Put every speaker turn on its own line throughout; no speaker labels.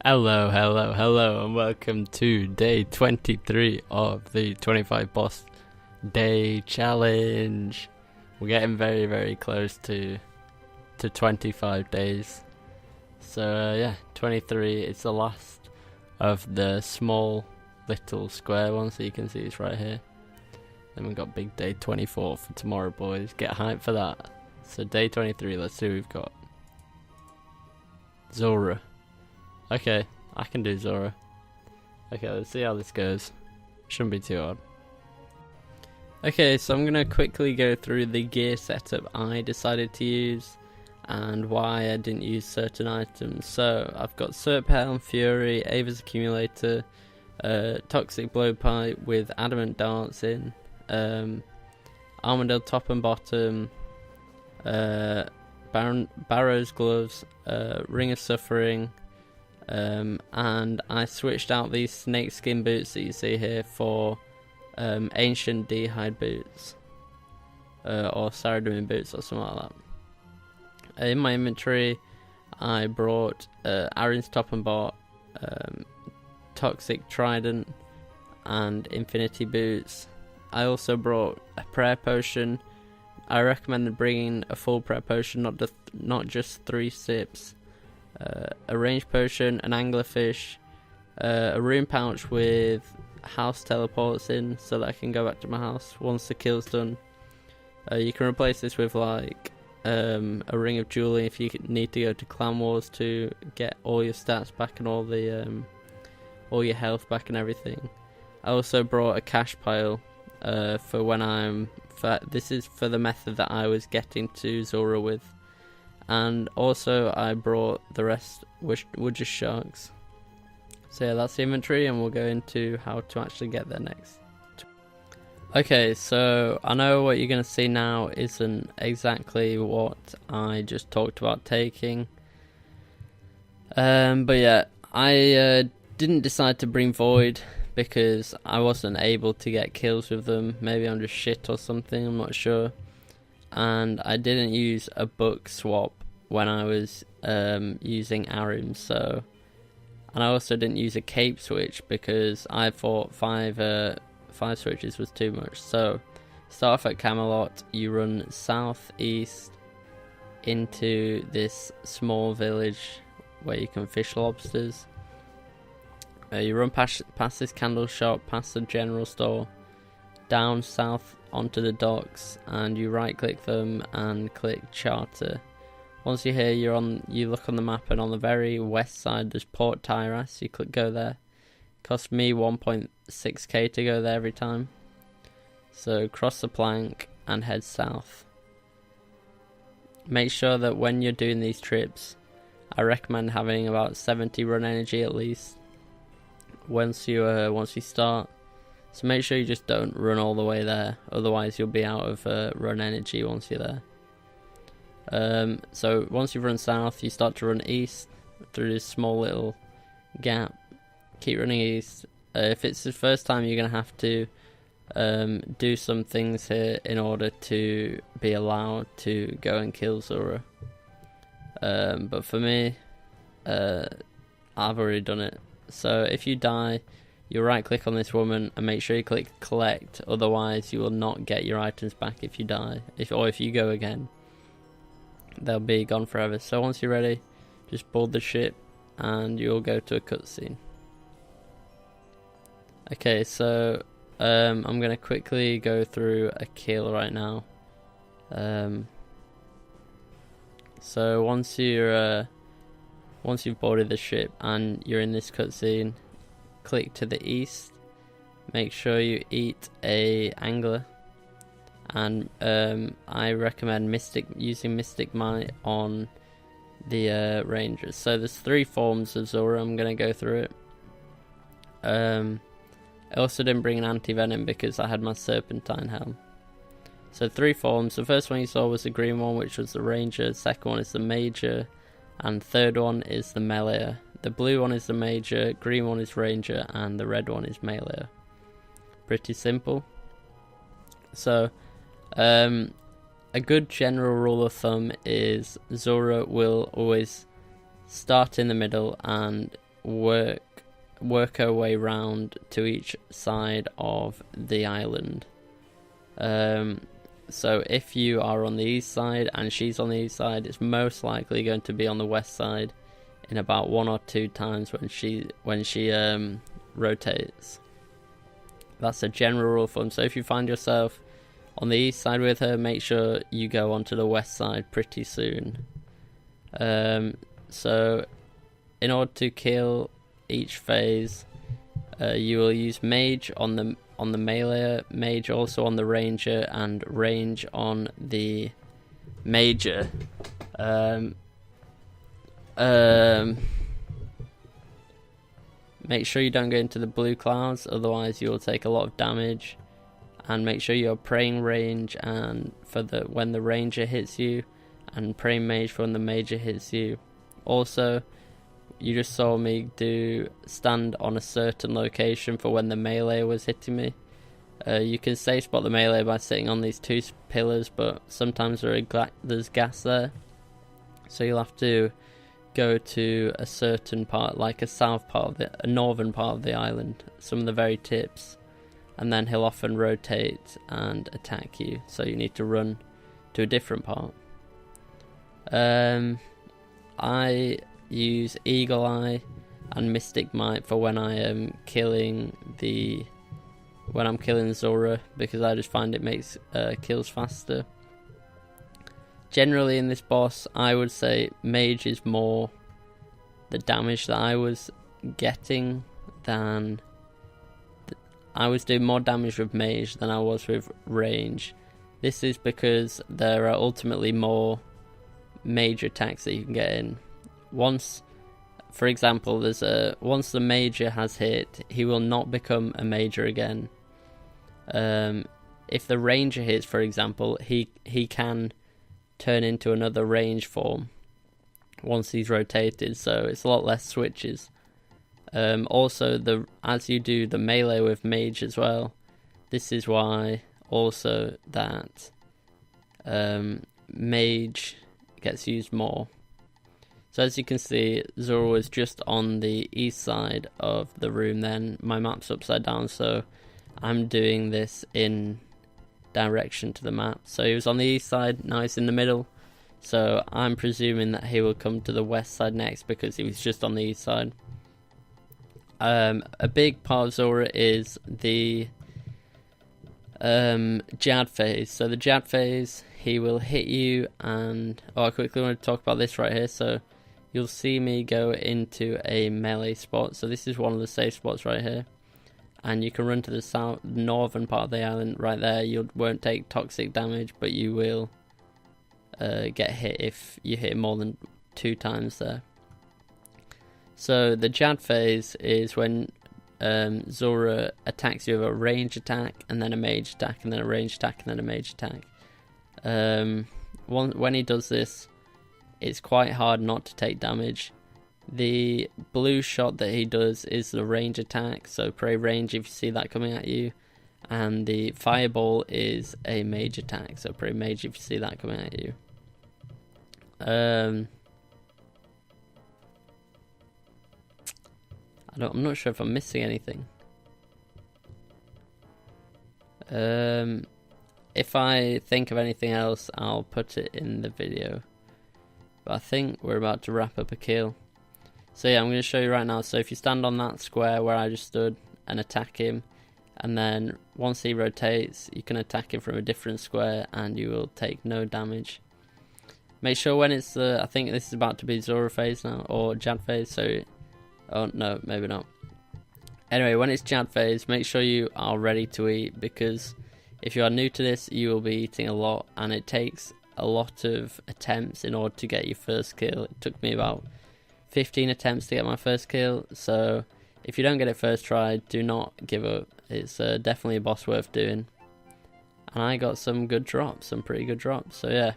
Hello, and welcome to day 23 of the 25 boss day challenge. We're getting very close to 25 days. So yeah, 23 is the last of the small little square one, so you can see it's right here. Then we've got big day 24 for tomorrow, boys. Get hyped for that. So day 23, let's see who we've got. Zora. Okay, I can do Zora. Okay, let's see how this goes. Shouldn't be too hard. Okay, so I'm going to quickly go through the gear setup I decided to use and why I didn't use certain items. So, I've got Serp Helm, Fury, Ava's Accumulator, Toxic Blowpipe with Adamant Darts in, Armadale top and bottom, Barrow's Gloves, Ring of Suffering, and I switched out these snakeskin boots that you see here for ancient D'hide boots, or Saradomin boots or something like that. In my inventory I brought Aaron's top and bot, Toxic Trident and Infinity boots. I also brought a prayer potion. I recommend bringing a full prayer potion, not just 3 sips. A range potion, an anglerfish, a rune pouch with house teleports in so that I can go back to my house once the kill's done. You can replace this with like a ring of jewelry if you need to go to clan wars to get all your stats back and all your health back and everything. I also brought a cash pile for when this is for the method that I was getting to Zora with. And also I brought the rest were just sharks. So yeah, that's the inventory, and we'll go into how to actually get there next. Okay, so I know what you're going to see now isn't exactly what I just talked about taking. But yeah, I didn't decide to bring Void because I wasn't able to get kills with them. Maybe I'm just shit or something, I'm not sure. And I didn't use a book swap when I was using Arim, and I also didn't use a cape switch because I thought five switches was too much. So start off at Camelot, you run southeast into this small village where you can fish lobsters. You run past this candle shop, past the general store, down south onto the docks, and you right click them and click charter. Once you're here, you look on the map, and on the very west side there's Port Tyras. You click go there. It cost me 1.6k to go there every time. So cross the plank and head south. Make sure that when you're doing these trips, I recommend having about 70 run energy at least once you start. So make sure you just don't run all the way there, otherwise you'll be out of run energy once you're there. So once you've run south, you start to run east through this small little gap. Keep running east. If it's the first time, you're going to have to do some things here in order to be allowed to go and kill Zora. But for me, I've already done it. So if you die, you right click on this woman and make sure you click collect, otherwise you will not get your items back if you die, or if you go again. They'll be gone forever. So once you're ready, just board the ship and you'll go to a cutscene. Okay, so I'm going to quickly go through a kill right now. So once you've boarded the ship and you're in this cutscene, click to the east. Make sure you eat a angler, and I recommend using Mystic Might on the rangers. So there's 3 forms of Zora. I'm gonna go through it. I also didn't bring an anti-venom because I had my Serpentine Helm. So 3 forms. The first one you saw was the green one, which was the ranger. The second one is the major, and third one is the melee. The blue one is the major, green one is ranger, and the red one is melee. Pretty simple. So a good general rule of thumb is Zora will always start in the middle and work her way round to each side of the island. So if you are on the east side and she's on the east side, it's most likely going to be on the west side in about 1 or 2 times when she rotates. That's a general rule of thumb. So if you find yourself on the east side with her, make sure you go onto the west side pretty soon. So in order to kill each phase, you will use mage on the melee, mage also on the ranger, and range on the major. Make sure you don't go into the blue clouds, otherwise you'll take a lot of damage. And make sure you're praying range and when the ranger hits you, and praying mage for when the major hits you. Also, you just saw me stand on a certain location for when the melee was hitting me. You can safe spot the melee by sitting on these 2 pillars, but sometimes there's gas there, so you'll have to go to a certain part, like a northern part of the island, some of the very tips, and then he'll often rotate and attack you, so you need to run to a different part. I use Eagle Eye and Mystic Might for when I am killing Zora, because I just find it makes kills faster. Generally in this boss, I would say mage is more the damage that I was getting than... I was doing more damage with mage than I was with range. This is because there are ultimately more major attacks that you can get in. Once, for example, once the major has hit, he will not become a major again. If the ranger hits, for example, he can turn into another range form once he's rotated, so it's a lot less switches. Also, as you do the melee with mage as well, this is why also that mage gets used more. So as you can see, Zora was just on the east side of the room then. My map's upside down, so I'm doing this in direction to the map. So he was on the east side, now he's in the middle. So I'm presuming that he will come to the west side next because he was just on the east side. A big part of Zora is the Jad phase. So the Jad phase, he will hit you, and I quickly want to talk about this right here. So you'll see me go into a melee spot. So this is one of the safe spots right here, and you can run to the northern part of the island right there. You won't take toxic damage, but you will get hit if you hit more than 2 times there. So the Jad phase is when Zora attacks you with a range attack, and then a mage attack, and then a range attack, and then a mage attack. When he does this, it's quite hard not to take damage. The blue shot that he does is the range attack, so pray range if you see that coming at you. And the fireball is a mage attack, so pray mage if you see that coming at you. I'm not sure if I'm missing anything. If I think of anything else, I'll put it in the video. But I think we're about to wrap up a kill. So yeah, I'm going to show you right now. So if you stand on that square where I just stood and attack him, and then once he rotates, you can attack him from a different square and you will take no damage. Make sure when it's I think this is about to be Zora phase now, or Jad phase, so... Oh no, maybe not. Anyway, when it's Jad phase, make sure you are ready to eat, because if you are new to this, you will be eating a lot, and it takes a lot of attempts in order to get your first kill. It took me about 15 attempts to get my first kill, so if you don't get it first try, do not give up. It's definitely a boss worth doing. And I got some good drops, some pretty good drops, so yeah.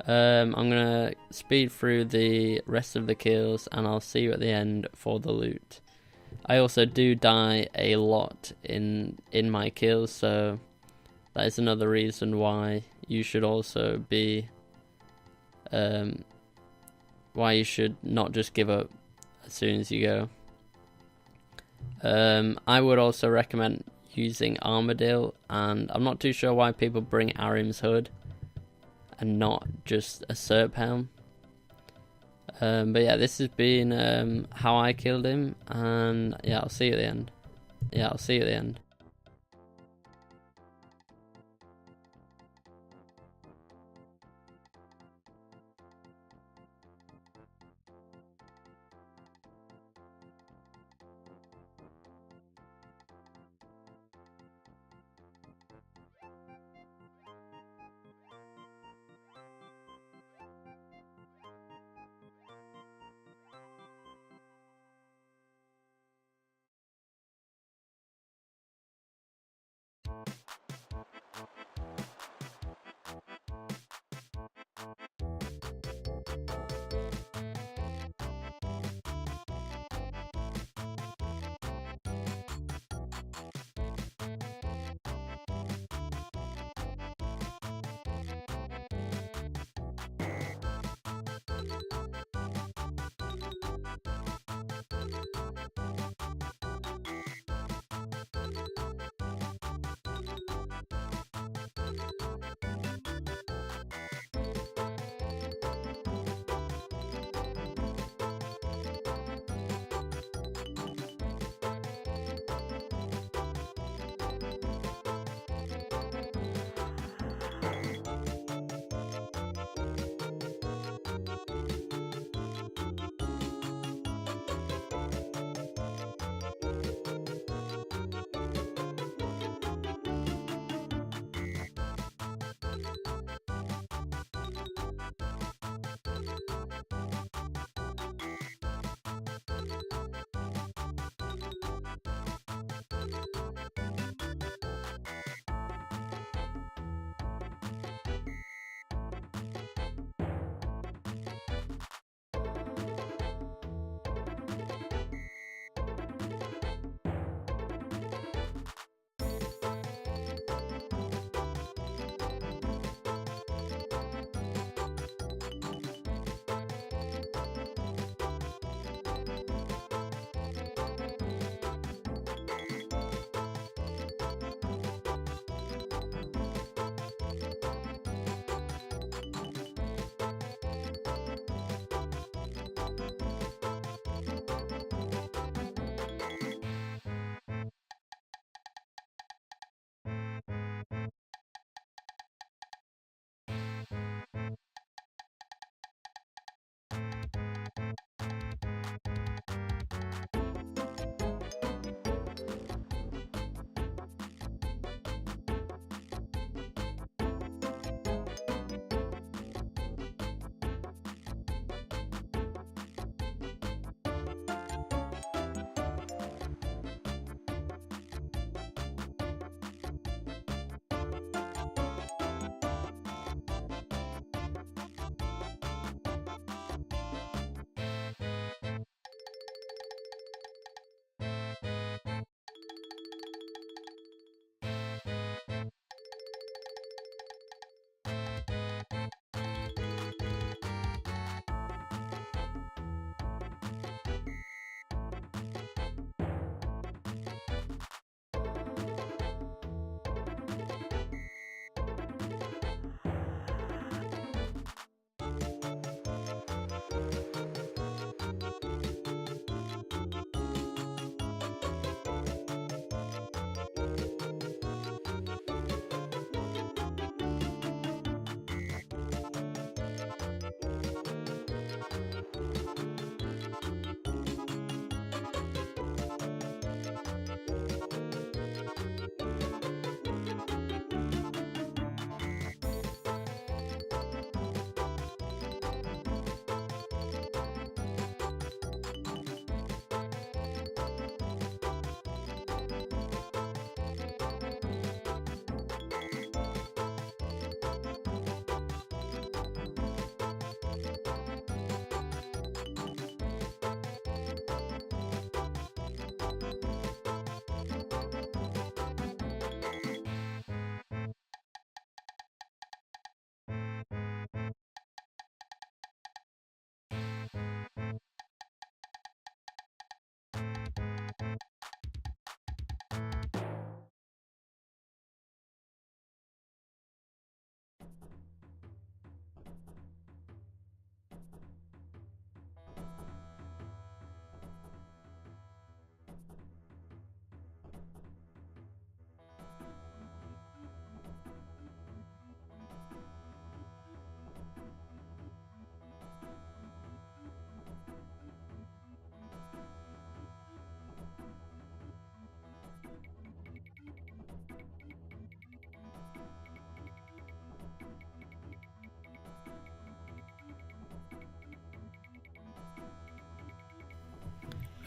I'm gonna speed through the rest of the kills, and I'll see you at the end for the loot. I also do die a lot in my kills, so that is another reason why you should also be why you should not just give up as soon as you go. I would also recommend using Armadale, and I'm not too sure why people bring Arim's Hood and not just a Serp Helm. But yeah, this has been how I killed him, and yeah, I'll see you at the end. Yeah, I'll see you at the end.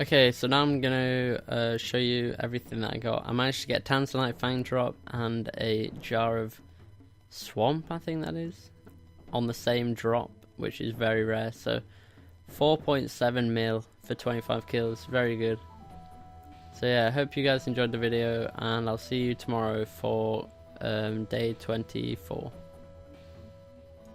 Okay, so now I'm gonna show you everything that I got. I managed to get Tanzanite Fang Drop and a jar of Swamp, I think that is, on the same drop, which is very rare. So 4.7 mil for 25 kills, very good. So yeah, I hope you guys enjoyed the video, and I'll see you tomorrow for day 24.